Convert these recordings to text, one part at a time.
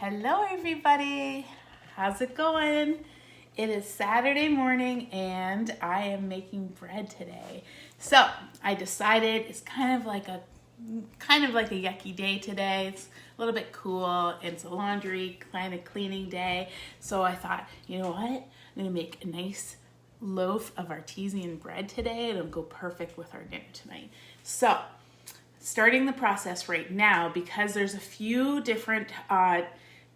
Hello everybody, how's it going? It is Saturday morning and I am making bread today. So I decided it's kind of like a yucky day today. It's a little bit cool. It's a laundry kind of cleaning day. So I thought, you know what? I'm gonna make a nice loaf of artisan bread today. It'll go perfect with our dinner tonight. So starting the process right now, because there's a few different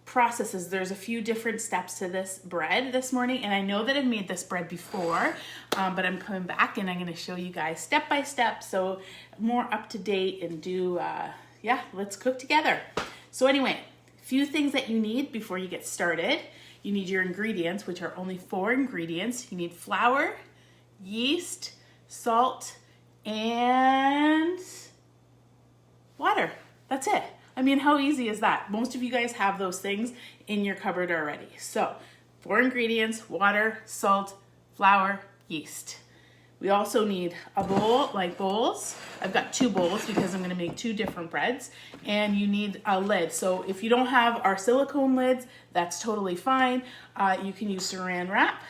processes. There's a few different steps to this bread this morning, and I know that I've made this bread before, but I'm coming back and I'm going to show you guys step by step, so more up to date and do, let's cook together. So anyway, a few things that you need before you get started. You need your ingredients, which are only 4 ingredients. You need flour, yeast, salt, and water. That's it. I mean, how easy is that? Most of you guys have those things in your cupboard already. So 4 ingredients: water, salt, flour, yeast. We also need a bowl, like bowls. I've got 2 bowls because I'm gonna make 2 different breads. And you need a lid. So if you don't have our silicone lids, that's totally fine. You can use saran wrap.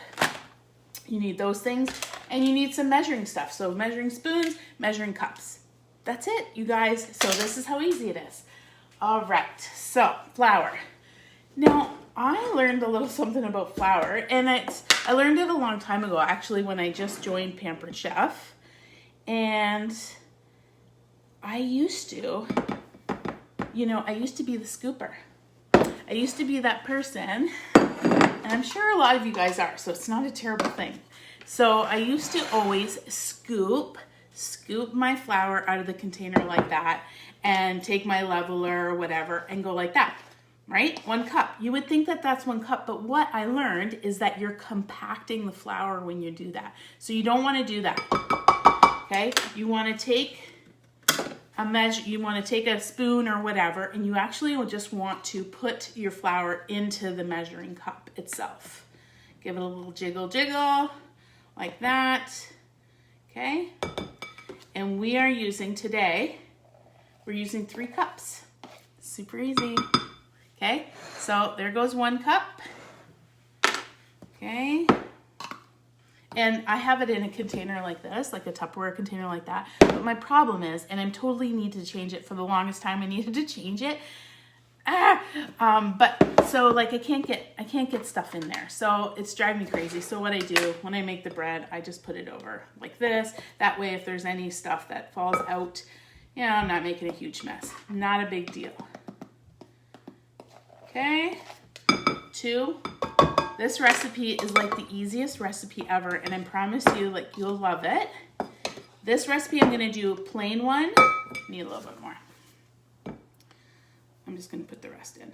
You need those things. And you need some measuring stuff. So measuring spoons, measuring cups. That's it, you guys. So this is how easy it is. All right, so flour. Now, I learned a little something about flour, and I learned it a long time ago, actually, when I just joined Pampered Chef. And I used to be the scooper. I used to be that person, and I'm sure a lot of you guys are, so it's not a terrible thing. So I used to always scoop my flour out of the container like that and take my leveler or whatever and go like that, right? 1 cup. You would think that that's 1 cup, but what I learned is that you're compacting the flour when you do that. So you don't want to do that, okay? You want to take a spoon or whatever, and you actually will just want to put your flour into the measuring cup itself. Give it a little jiggle like that, okay? And we are using today, we're using 3 cups. Super easy. Okay, so there goes 1 cup. Okay. And I have it in a container like this, like a Tupperware container like that. But my problem is, and I totally need to change it, for the longest time I needed to change it. So like I can't get stuff in there. So it's driving me crazy. So what I do when I make the bread, I just put it over like this. That way, if there's any stuff that falls out, I'm not making a huge mess. Not a big deal. Okay. 2. This recipe is like the easiest recipe ever, and I promise you, like, you'll love it. This recipe, I'm gonna do a plain one. Need a little bit more. I'm just gonna put the rest in.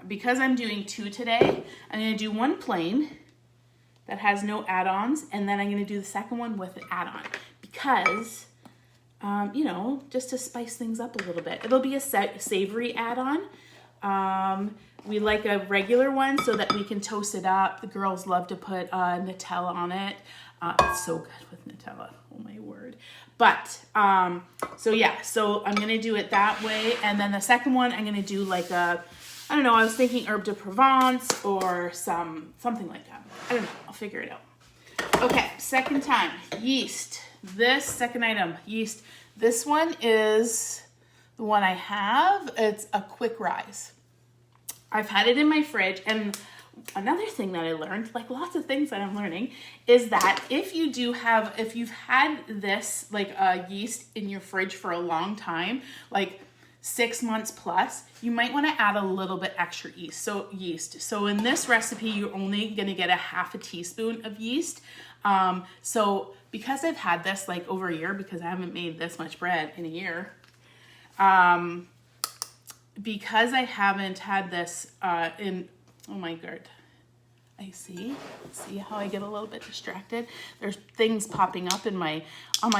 Because I'm doing 2 today, I'm gonna do 1 plain that has no add-ons, and then I'm gonna do the second one with an add-on. Because, just to spice things up a little bit. It'll be a savory add-on. We like a regular one so that we can toast it up. The girls love to put Nutella on it. It's so good with Nutella, oh my word. But, so I'm gonna do it that way. And then the second one, I'm gonna do like I was thinking herb de Provence or something like that. I don't know, I'll figure it out. Okay, second time, yeast. This second item, yeast. This one is the one I have. It's a quick rise. I've had it in my fridge, and another thing that I learned, like lots of things that I'm learning, is that if you've had this yeast in your fridge for a long time, like 6 months plus, you might want to add a little bit extra yeast. So in this recipe, you're only going to get a half a teaspoon of yeast. So because I've had this like over a year, because I haven't made this much bread in a year, because I haven't had this oh my God, I see how I get a little bit distracted. There's things popping up on my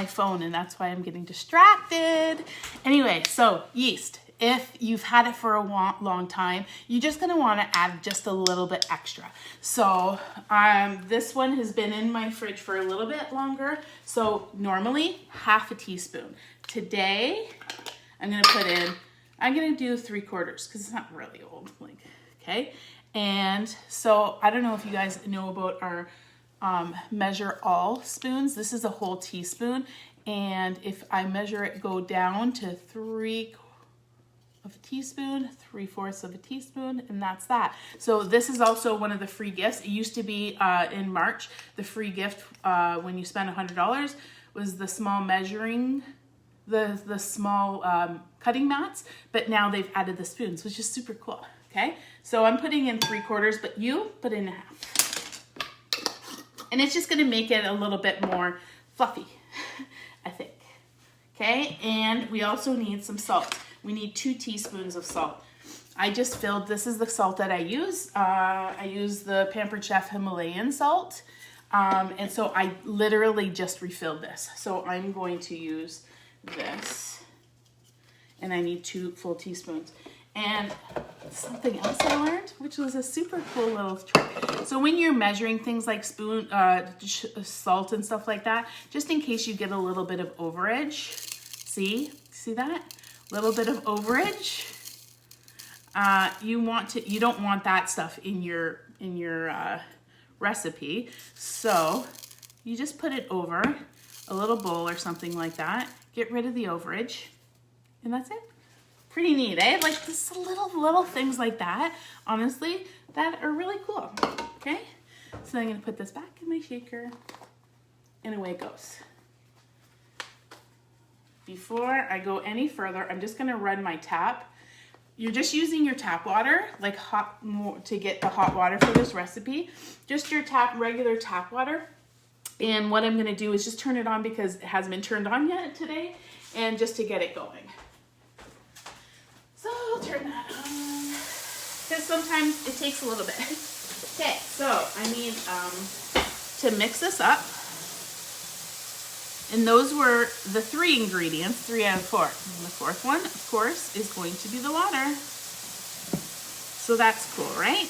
phone, and that's why I'm getting distracted. Anyway, so yeast. If you've had it for a long time, you're just gonna want to add just a little bit extra. So this one has been in my fridge for a little bit longer. So normally half a teaspoon. Today, I'm gonna put in I'm gonna do 3/4 because it's not really old, like, okay? And so I don't know if you guys know about our measure all spoons. This is a whole teaspoon, and if I measure it, go down to 3/4 of a teaspoon, 3/4 of a teaspoon, and that's that. So this is also one of the free gifts. It used to be in March, the free gift when you spend $100 was the small measuring, the small cutting mats, but now they've added the spoons, which is super cool, okay? So I'm putting in 3/4, but you put in 1/2. And it's just gonna make it a little bit more fluffy, I think, okay? And we also need some salt. We need 2 teaspoons of salt. I just filled, this is the salt that I use. I use the Pampered Chef Himalayan salt. And so I literally just refilled this. So I'm going to use this. And I need 2 full teaspoons. And something else I learned, which was a super cool little trick. So when you're measuring things like salt and stuff like that, just in case you get a little bit of overage, see that? Little bit of overage. You don't want that stuff in your recipe. So you just put it over a little bowl or something like that. Get rid of the overage, and that's it. Pretty neat, eh? Like just little things like that, honestly, that are really cool, okay? So I'm gonna put this back in my shaker, and away it goes. Before I go any further, I'm just gonna run my tap. You're just using your tap water, like to get the hot water for this recipe. Just your regular tap water. And what I'm gonna do is just turn it on because it hasn't been turned on yet today, and just to get it going. So I'll turn that on, because sometimes it takes a little bit. Okay, so I need to mix this up. And those were the 3 ingredients, 3 out of 4. And the 4th one, of course, is going to be the water. So that's cool, right?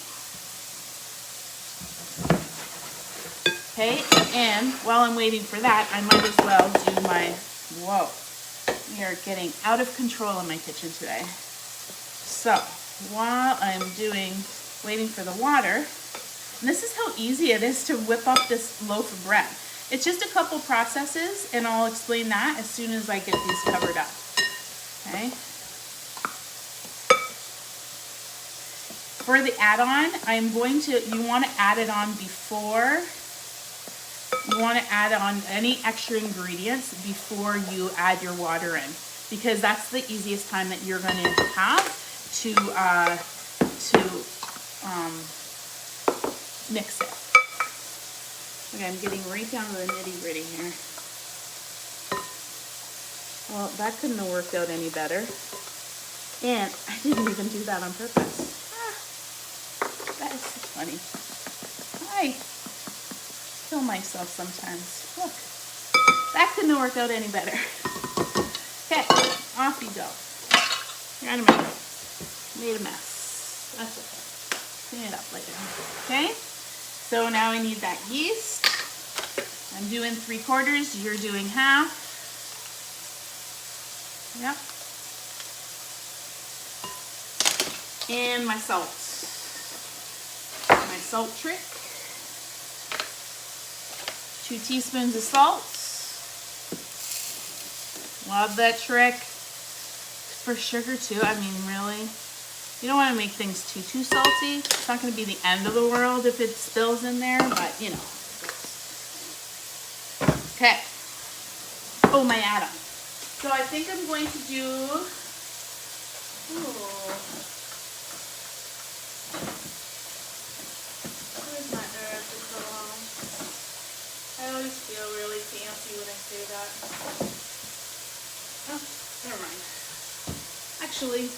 Okay, and while I'm waiting for that, I might as well do my, whoa, we are getting out of control in my kitchen today. So while I'm waiting for the water, and this is how easy it is to whip up this loaf of bread. It's just a couple processes, and I'll explain that as soon as I get these covered up, okay? For the add-on, you want to add it on before, you want to add on any extra ingredients before you add your water in, because that's the easiest time that you're going to have to mix it. Okay, I'm getting right down to the nitty-gritty here. Well, that couldn't have worked out any better. And I didn't even do that on purpose. That is so funny. I kill myself sometimes. Look, that couldn't have worked out any better. Okay, off you go. You're on a mess. Made a mess. That's okay. Clean it up later. Okay? So now I need that yeast. I'm doing 3/4, you're doing 1/2. Yep. And my salt. My salt trick. 2 teaspoons of salt. Love that trick. For sugar too, I mean, really. You don't want to make things too salty. It's not going to be the end of the world if it spills in there, but you know. Okay. Oh, my add-on. So I think I'm going to do, where's my herbs? I always feel really fancy when I say that. Oh, never mind. Actually,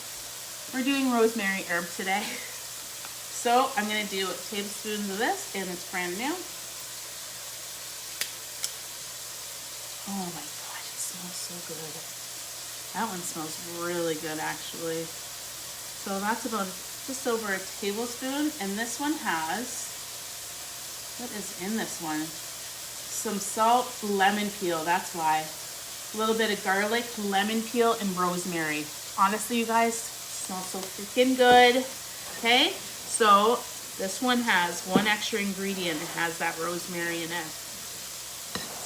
we're doing rosemary herb today. So I'm going to do tablespoons of this, and it's brand new. Oh my God, it smells so good. That one smells really good, actually. So that's about just over a tablespoon, and this one has, what is in this one? Some salt, lemon peel, that's why. A little bit of garlic, lemon peel, and rosemary. Honestly, you guys, smells so freaking good. Okay, so this one has one extra ingredient. It has that rosemary in it.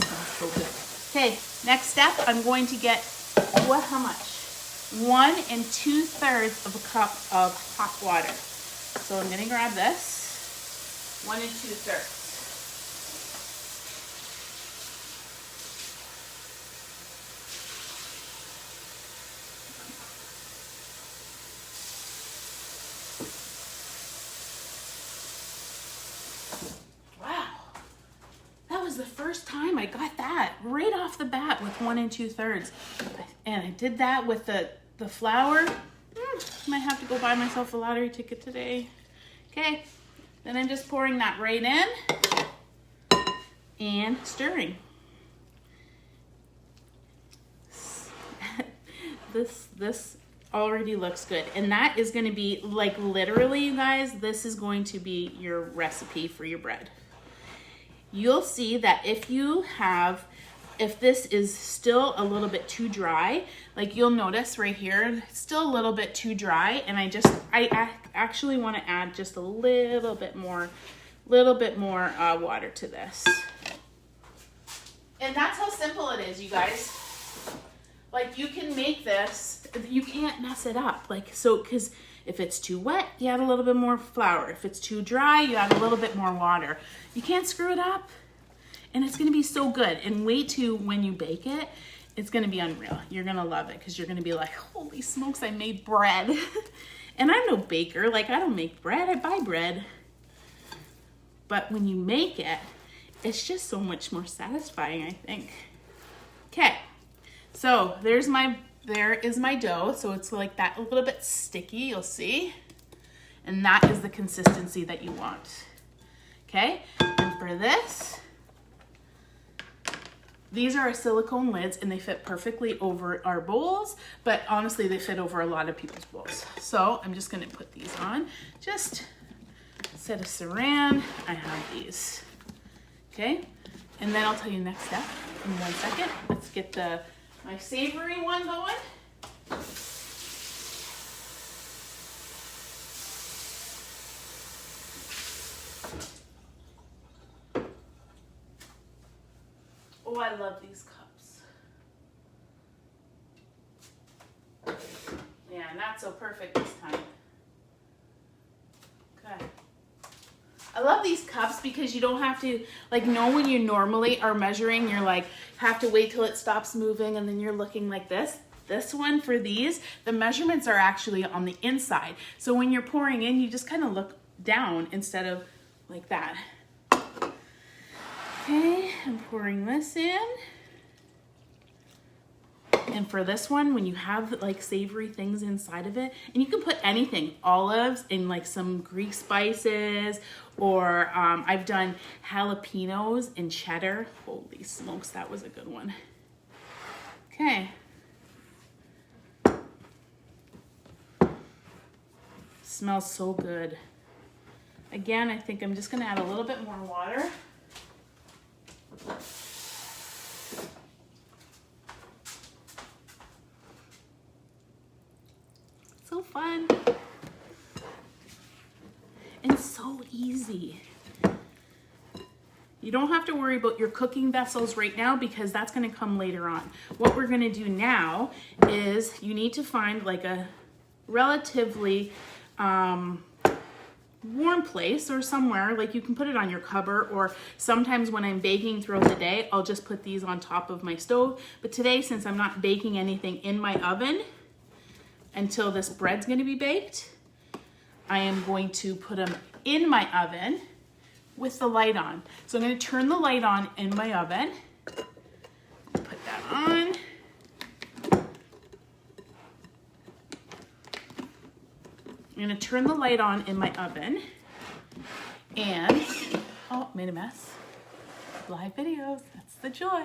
Smells so good. Okay, next step, I'm going to get, how much? 1 2/3 of a cup of hot water. So I'm gonna grab this, 1 2/3. The first time I got that right off the bat with 1 2/3, and I did that with the flour. Might have to go buy myself a lottery ticket today. Okay, then I'm just pouring that right in and stirring. This already looks good, and that is going to be like, literally, you guys, this is going to be your recipe for your bread. You'll see that if this is still a little bit too dry, like you'll notice right here, it's still a little bit too dry, and I actually want to add just a little bit more water to this. And that's how simple it is, you guys. Like, you can make this, you can't mess it up. Like, so, because if it's too wet, you add a little bit more flour. If it's too dry, you add a little bit more water. You can't screw it up. And it's gonna be so good. And wait till when you bake it, it's gonna be unreal. You're gonna love it, because you're gonna be like, holy smokes, I made bread. And I'm no baker, like I don't make bread, I buy bread. But when you make it, it's just so much more satisfying, I think. Okay, so there is my dough. So it's like that, a little bit sticky, you'll see. And that is the consistency that you want. Okay, and for this, these are our silicone lids, and they fit perfectly over our bowls, but honestly, they fit over a lot of people's bowls. So I'm just gonna put these on. Just instead of saran, I have these. Okay, and then I'll tell you next step in 1 second. Let's get my savory one going. Oh, I love these cups. Yeah, not so perfect this time. Okay. I love these cups because you don't have to, like, know when you normally are measuring, you're like, have to wait till it stops moving and then you're looking like this. This one, for these, the measurements are actually on the inside. So when you're pouring in, you just kind of look down instead of like that. Okay, I'm pouring this in. And for this one, when you have like savory things inside of it, and you can put anything, olives and like some Greek spices, or I've done jalapenos and cheddar. Holy smokes, that was a good one. Okay. Smells so good. Again, I think I'm just gonna add a little bit more water. So fun and so easy. You don't have to worry about your cooking vessels right now because that's going to come later on. What we're going to do now is you need to find like a relatively warm place or somewhere, like you can put it on your cupboard, or sometimes when I'm baking throughout the day, I'll just put these on top of my stove. But today, since I'm not baking anything in my oven until this bread's going to be baked, I am going to put them in my oven with the light on. So I'm going to turn the light on in my oven. Put that on. I'm going to turn the light on in my oven. And, oh, made a mess. Live videos, that's the joy.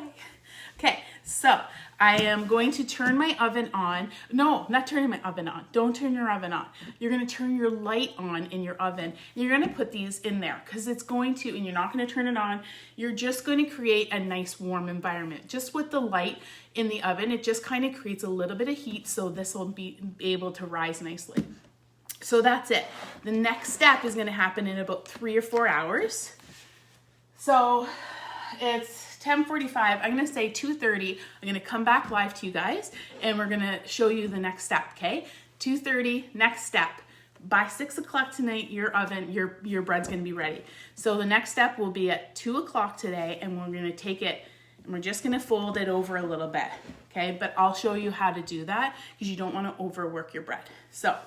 Okay, so I am going to turn my oven on. No, not turning my oven on. Don't turn your oven on. You're gonna turn your light on in your oven. And you're gonna put these in there because it's going to, and you're not gonna turn it on. You're just going to create a nice warm environment. Just with the light in the oven, it just kind of creates a little bit of heat so this will be able to rise nicely. So that's it. The next step is gonna happen in about 3 or 4 hours. So it's 10:45. I'm gonna say 2:30. I'm gonna come back live to you guys and we're gonna show you the next step, okay? 2:30, next step. By 6 o'clock tonight, your oven, your bread's gonna be ready. So the next step will be at 2 o'clock today and we're gonna take it and we're just gonna fold it over a little bit, okay? But I'll show you how to do that because you don't wanna overwork your bread. So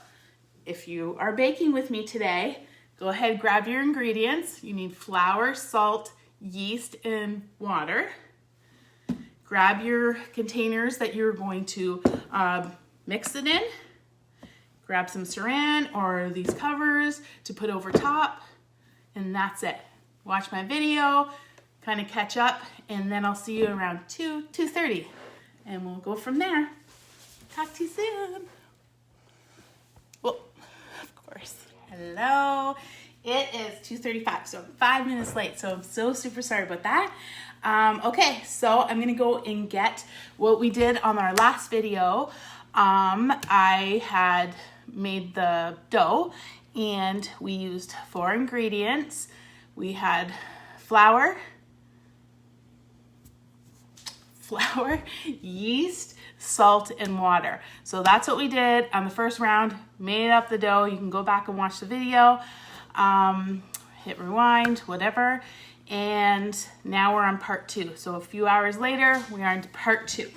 if you are baking with me today, go ahead, grab your ingredients. You need flour, salt, yeast, and water. Grab your containers that you're going to mix it in. Grab some saran or these covers to put over top, and that's it. Watch my video, kind of catch up, and then I'll see you around 2:30, and we'll go from there. Talk to you soon. Well, of course. Hello. It is 2:35, so I'm 5 minutes late, so I'm so super sorry about that. Okay, so I'm gonna go and get what we did on our last video. I had made the dough and we used 4 ingredients. We had flour, yeast, salt, and water. So that's what we did on the first round. Made up the dough. You can go back and watch the video. Hit rewind, whatever. And now we're on part 2. So a few hours later, we are into part 2.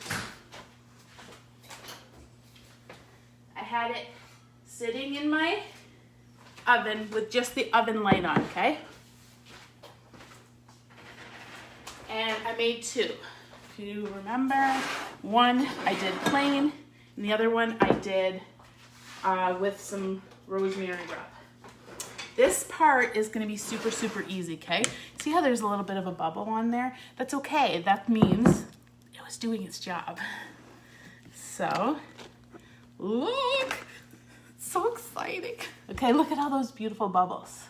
I had it sitting in my oven with just the oven light on, okay? And I made 2. If you remember, one I did plain, and the other one I did with some rosemary rub. This part is gonna be super, super easy, okay? See how there's a little bit of a bubble on there? That's okay, that means it was doing its job. So, look, it's so exciting. Okay, look at all those beautiful bubbles.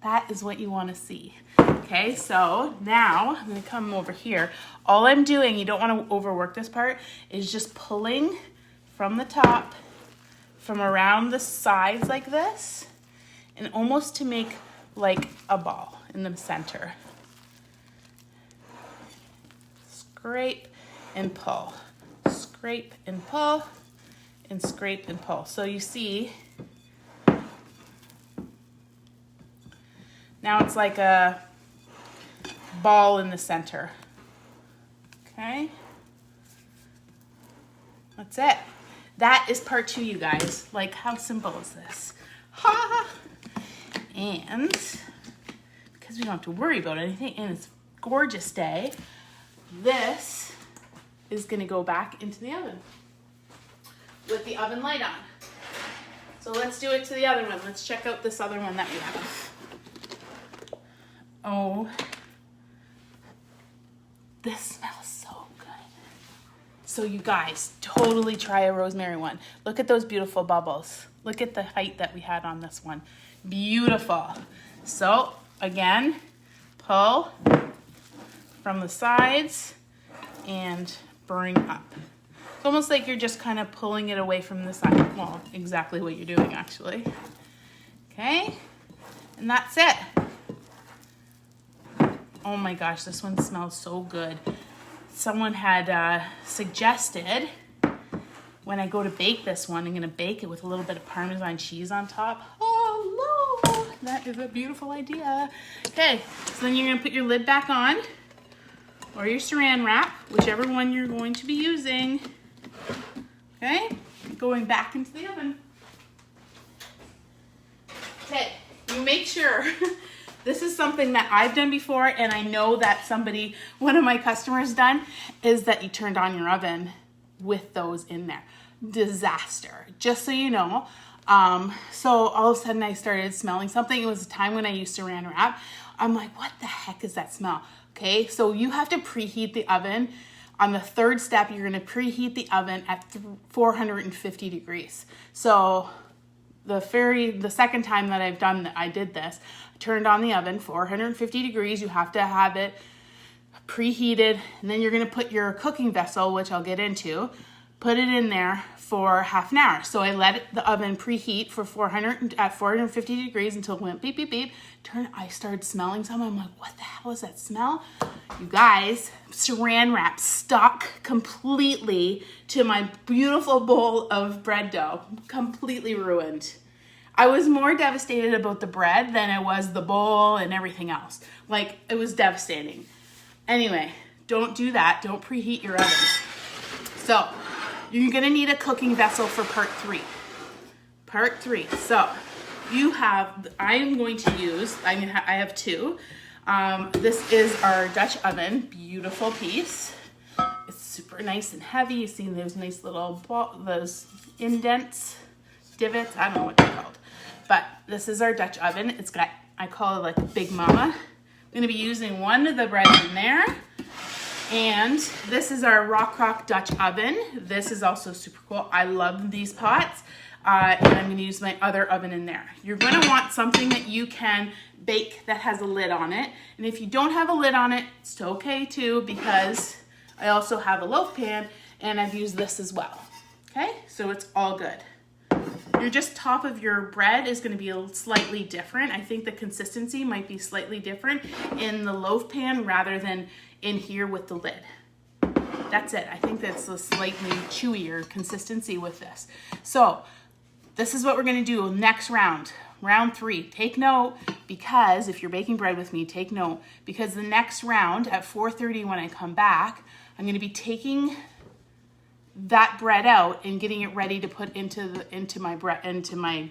That is what you wanna see. Okay, so now I'm gonna come over here. All I'm doing, you don't wanna overwork this part, is just pulling from the top, from around the sides like this, and almost to make like a ball in the center. Scrape and pull, scrape and pull, and scrape and pull. So you see, now it's like a ball in the center. Okay, that's it. That is part 2, you guys. Like, how simple is this? Ha! And because we don't have to worry about anything, and it's a gorgeous day, this is gonna go back into the oven with the oven light on. So let's do it to the other one. Let's check out this other one that we have. Oh, this smells so good. So you guys, totally try a rosemary one. Look at those beautiful bubbles. Look at the height that we had on this one. Beautiful. So again, pull from the sides and bring up. It's almost like you're just kind of pulling it away from the side. Well, exactly what you're doing actually. Okay, and that's it. Oh my gosh, this one smells so good. Someone had suggested when I go to bake this one, I'm gonna bake it with a little bit of Parmesan cheese on top. Oh, Lord, that is a beautiful idea. Okay, so then you're gonna put your lid back on, or your saran wrap, whichever one you're going to be using. Okay, going back into the oven. Okay, you make sure, this is something that I've done before, and I know that one of my customers done, is that you turned on your oven with those in there. Disaster, just so you know. So all of a sudden I started smelling something. It was a time when I used saran wrap. I'm like, what the heck is that smell? Okay, so you have to preheat the oven On the third step, you're gonna preheat the oven at 450 degrees. So the second time that I did this, I turned on the oven, 450 degrees. You have to have it preheated, and then you're gonna put your cooking vessel, which I'll get into, put it in there for half an hour. So I let the oven preheat for 450 degrees until it went beep, beep, beep. I started smelling something. I'm like, what the hell is that smell? You guys, saran wrap stuck completely to my beautiful bowl of bread dough. Completely ruined. I was more devastated about the bread than I was the bowl and everything else. Like, it was devastating. Anyway, don't do that. Don't preheat your ovens. So, you're gonna need a cooking vessel for part 3. Part 3. So, I have 2. This is our Dutch oven, beautiful piece. It's super nice and heavy. You see those nice little those indents, divots, I don't know what they're called. But this is our Dutch oven. It's got, I call it like a Big Mama. I'm gonna be using one of the breads in there. And this is our Rock Rock Dutch oven. This is also super cool. I love these pots. And I'm gonna use my other oven in there. You're gonna want something that you can bake that has a lid on it. And if you don't have a lid on it, it's okay too, because I also have a loaf pan and I've used this as well. Okay, so it's all good. Your just top of your bread is gonna be slightly different. I think the consistency might be slightly different in the loaf pan rather than in here with the lid. That's it. I think that's a slightly chewier consistency with this. So this is what we're gonna do next round, round 3. Take note, because if you're baking bread with me, take note, because the next round at 4:30 when I come back, I'm gonna be taking that bread out and getting it ready to put into my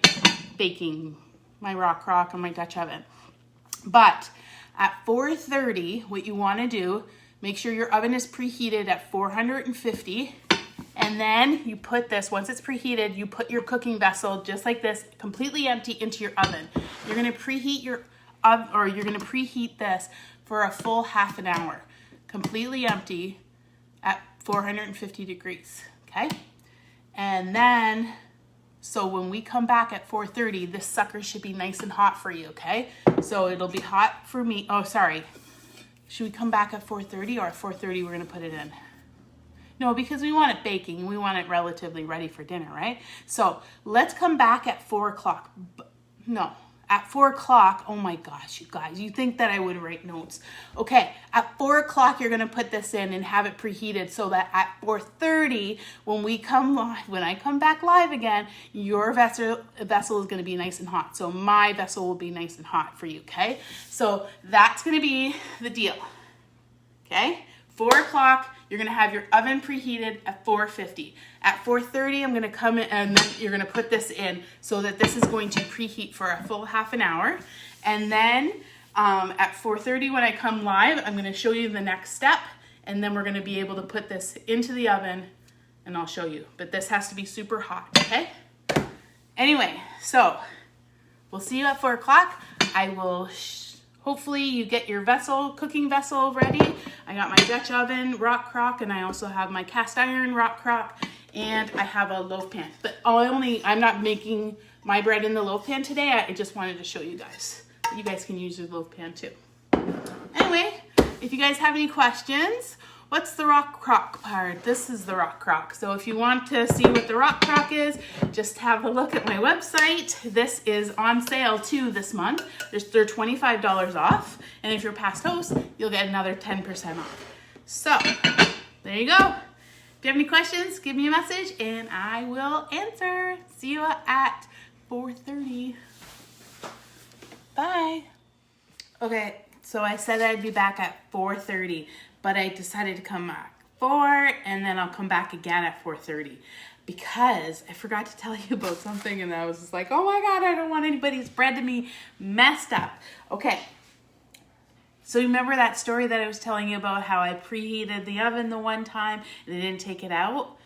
baking, my rock and my Dutch oven. But at 4:30, what you want to do, make sure your oven is preheated at 450, and then you put this, once it's preheated, you put your cooking vessel just like this, completely empty, into your oven. You're going to preheat preheat this for a full half an hour, completely empty at 450 degrees, okay? And then, so when we come back at 4:30, this sucker should be nice and hot for you, okay? So it'll be hot for me. Oh, sorry. Should we come back at 4:30, or at 4:30 we're gonna put it in? No, because we want it baking. We want it relatively ready for dinner, right? So let's come back at 4 o'clock. No, at 4 o'clock, oh my gosh, you guys, you think that I would write notes. Okay, at 4 o'clock, you're gonna put this in and have it preheated so that at 4:30, when I come back live again, your vessel is gonna be nice and hot. So my vessel will be nice and hot for you, okay? So that's gonna be the deal, okay? 4 o'clock, you're gonna have your oven preheated at 450. At 4:30, I'm gonna come in and then you're gonna put this in so that this is going to preheat for a full half an hour. And then at 4:30, when I come live, I'm gonna show you the next step, and then we're gonna be able to put this into the oven and I'll show you. But this has to be super hot, okay? Anyway, so we'll see you at 4 o'clock. I will hopefully you get your cooking vessel ready. I got my Dutch oven, rock crock, and I also have my cast iron rock crock, and I have a loaf pan. But I'm not making my bread in the loaf pan today. I just wanted to show you guys. You guys can use your loaf pan too. Anyway, if you guys have any questions, what's the rock crock part? This is the rock crock. So if you want to see what the rock crock is, just have a look at my website. This is on sale too this month. They're $25 off. And if you're past host, you'll get another 10% off. So there you go. If you have any questions, give me a message and I will answer. See you at 4:30. Bye. Okay, so I said I'd be back at 4:30. But I decided to come back 4, and then I'll come back again at 4:30 because I forgot to tell you about something, and I was just like, oh my God, I don't want anybody's bread to be messed up. Okay, so remember that story that I was telling you about how I preheated the oven the one time and I didn't take it out?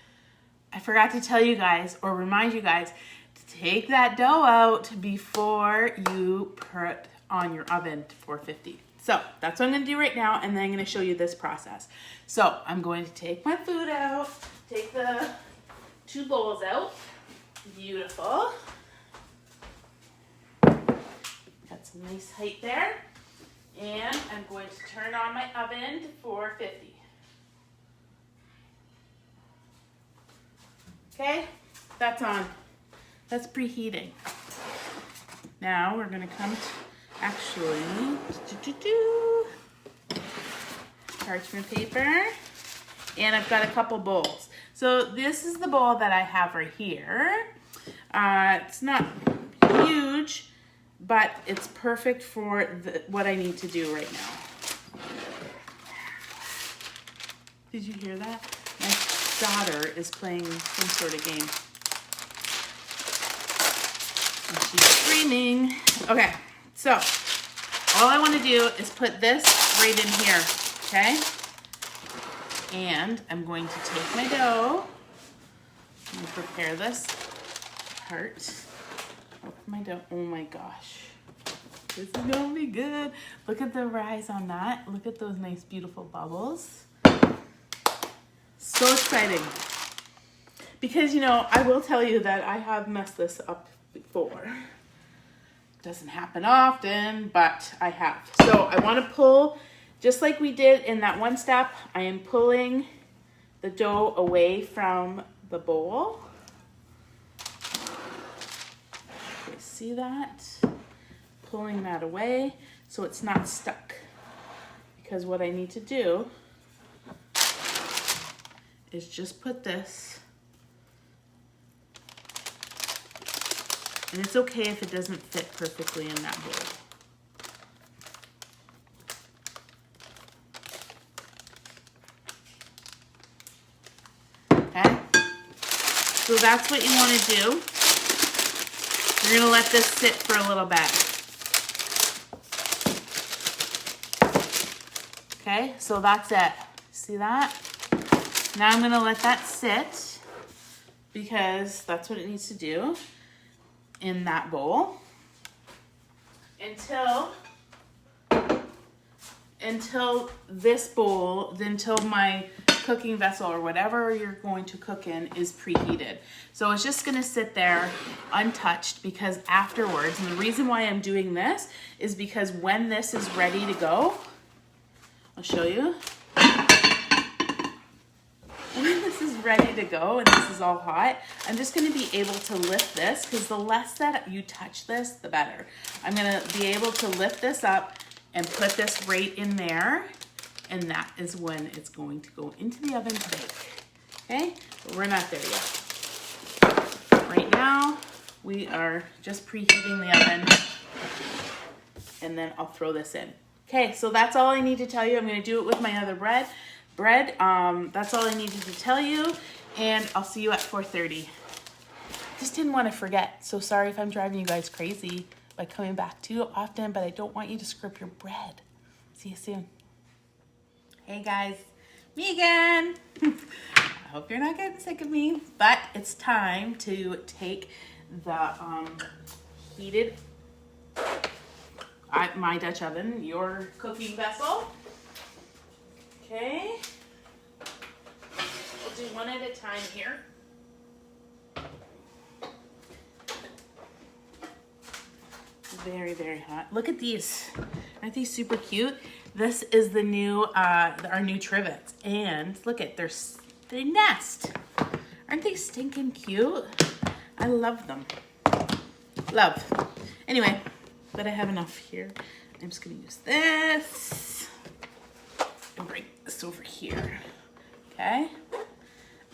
I forgot to tell you guys or remind you guys to take that dough out before you put on your oven to 450. So that's what I'm gonna do right now, and then I'm gonna show you this process. So I'm going to take my food out, take the 2 bowls out. Beautiful. Got some nice height there. And I'm going to turn on my oven to 450. Okay, that's on. That's preheating. Now we're gonna come to, actually, parchment paper, and I've got a couple bowls. So this is the bowl that I have right here. It's not huge, but it's perfect for what I need to do right now. Did you hear that? My daughter is playing some sort of game. And she's screaming. Okay, so all I want to do is put this right in here, okay? And I'm going to take my dough and prepare this part. My dough. Oh my gosh. This is gonna be good. Look at the rise on that. Look at those nice, beautiful bubbles. So exciting. Because, you know, I will tell you that I have messed this up before. Doesn't happen often, but I have. So I want to pull, just like we did in that one step, I am pulling the dough away from the bowl. Okay, see that? Pulling that away so it's not stuck. Because what I need to do is just put this, and it's okay if it doesn't fit perfectly in that bowl. Okay, so that's what you want to do. You're gonna let this sit for a little bit. Okay, so that's it. See that? Now I'm gonna let that sit because that's what it needs to do in that bowl until this bowl, until my cooking vessel or whatever you're going to cook in is preheated. So it's just gonna sit there untouched because afterwards, and the reason why I'm doing this is because when this is ready to go, I'll show you. When this is ready to go and this is all hot, I'm just gonna be able to lift this because the less that you touch this, the better. I'm gonna be able to lift this up and put this right in there, and that is when it's going to go into the oven to bake. Okay, but we're not there yet. Right now, we are just preheating the oven, and then I'll throw this in. Okay, so that's all I need to tell you. I'm gonna do it with my other bread. That's all I needed to tell you, and I'll see you at 4:30. Just didn't want to forget, so sorry if I'm driving you guys crazy by coming back too often, but I don't want you to screw up your bread. See you soon. Hey guys, me again. I hope you're not getting sick of me, but it's time to take the heated, my Dutch oven, your cooking vessel. Okay, we'll do one at a time here. Very, very hot. Look at these. Aren't these super cute? This is the new, our new trivets. And look at, they nest. Aren't they stinking cute? I love them. Love. Anyway, but I have enough here. I'm just gonna use this. And bring this over here, okay?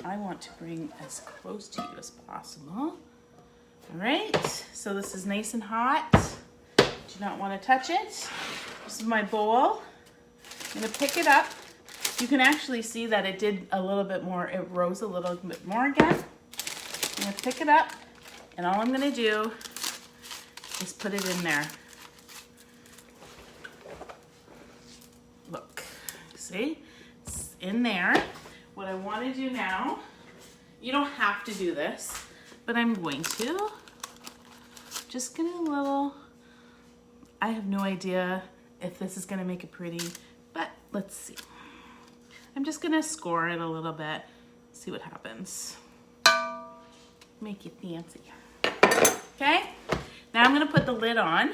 I want to bring as close to you as possible. All right, so this is nice and hot. Do not want to touch it. This is my bowl. I'm gonna pick it up. You can actually see that it did a little bit more, it rose a little bit more again. I'm gonna pick it up, and all I'm gonna do is put it in there. Look. See, it's in there. What I want to do now, you don't have to do this, but I'm going to. Just getting a little, I have no idea if this is gonna make it pretty, but let's see. I'm just gonna score it a little bit, see what happens. Make it fancy. Okay, now I'm gonna put the lid on,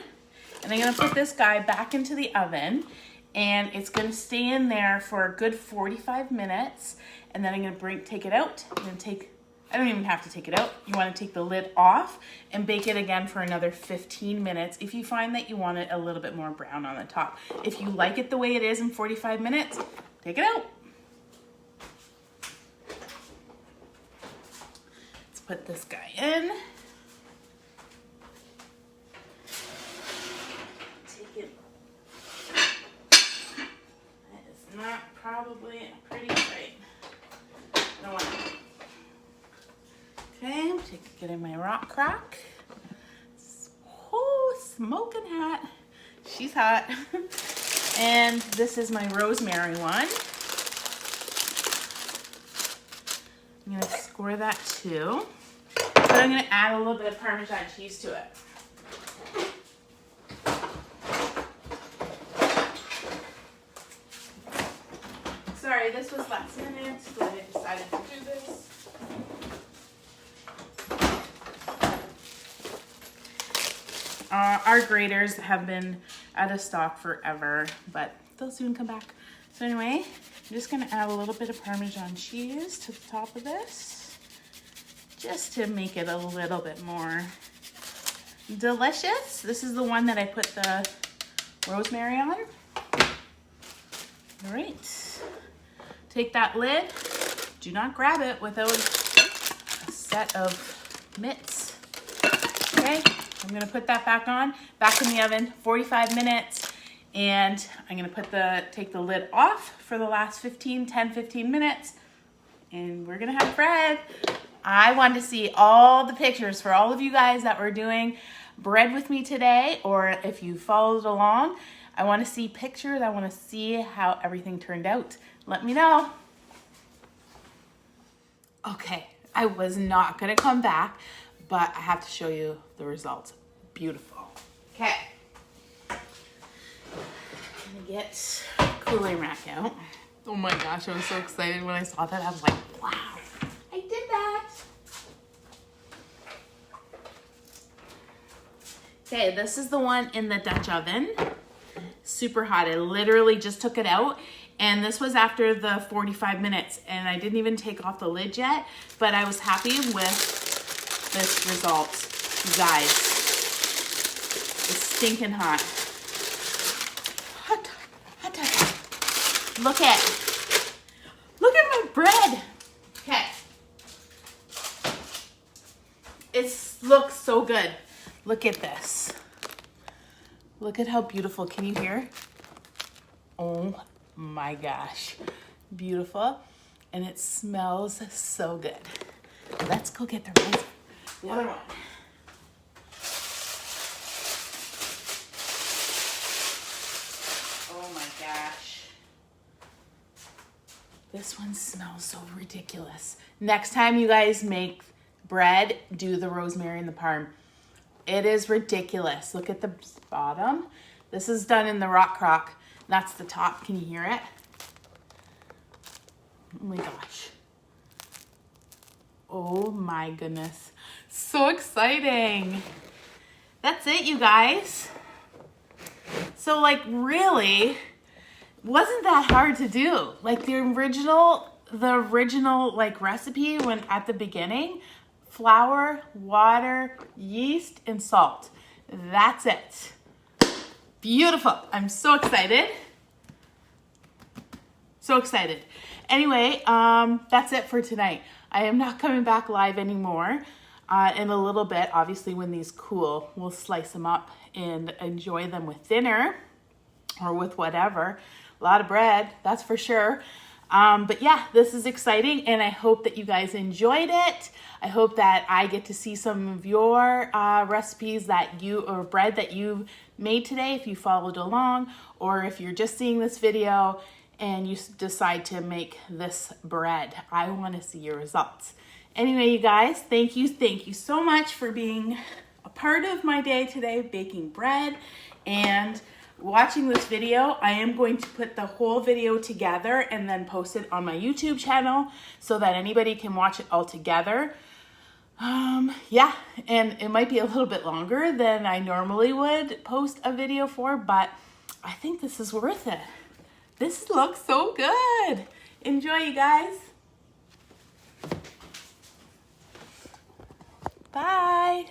and I'm gonna put this guy back into the oven, and it's gonna stay in there for a good 45 minutes, and then I'm gonna take it out. I don't even have to take it out. You wanna take the lid off and bake it again for another 15 minutes if you find that you want it a little bit more brown on the top. If you like it the way it is in 45 minutes, take it out. Let's put this guy in. Not probably pretty right. No one. Okay, getting my rock crock. Oh, smoking hot. She's hot. And this is my rosemary one. I'm gonna score that too. But I'm gonna add a little bit of Parmesan cheese to it. Sorry, this was last minute, but I decided to do this. Our graters have been out of stock forever, but they'll soon come back. So anyway, I'm just gonna add a little bit of Parmesan cheese to the top of this, just to make it a little bit more delicious. This is the one that I put the rosemary on. All right. Take that lid, do not grab it without a set of mitts. Okay, I'm gonna put that back on, back in the oven, 45 minutes, and I'm gonna take the lid off for the last 10, 15 minutes, and we're gonna have bread. I wanted to see all the pictures for all of you guys that were doing bread with me today, or if you followed along. I wanna see pictures, I wanna see how everything turned out. Let me know. Okay, I was not gonna come back, but I have to show you the results. Beautiful. Okay. I'm gonna get cooling rack out. Oh my gosh, I was so excited when I saw that. I was like, wow, I did that. Okay, this is the one in the Dutch oven. Super hot. I literally just took it out. And this was after the 45 minutes, and I didn't even take off the lid yet, but I was happy with this result. You guys, it's stinking hot. Hot, hot, hot. Look at my bread. Okay. It looks so good. Look at this. Look at how beautiful. Can you hear? Oh my gosh, beautiful, and it smells so good. Let's go get the other one. Oh my gosh, this one smells so ridiculous. Next time you guys make bread, do the rosemary and the parm. It is ridiculous. Look at the bottom. This is done in the rock crock. That's the top. Can you hear it? Oh my gosh. Oh my goodness. So exciting. That's it, you guys. So like really, wasn't that hard to do? Like the original like recipe when at the beginning, flour, water, yeast, and salt. That's it. Beautiful. I'm so excited. So excited. Anyway, that's it for tonight. I am not coming back live anymore. In a little bit, obviously when these cool, we'll slice them up and enjoy them with dinner or with whatever. A lot of bread, that's for sure. But yeah, this is exciting, and I hope that you guys enjoyed it. I hope that I get to see some of your recipes or bread that you made today if you followed along, or if you're just seeing this video and you decide to make this bread. I want to see your results. Anyway, you guys, thank you so much for being a part of my day today, baking bread, and watching this video, I am going to put the whole video together and then post it on my YouTube channel so that anybody can watch it all together. Yeah, and it might be a little bit longer than I normally would post a video for, but I think this is worth it. This looks so good. Enjoy, you guys. Bye.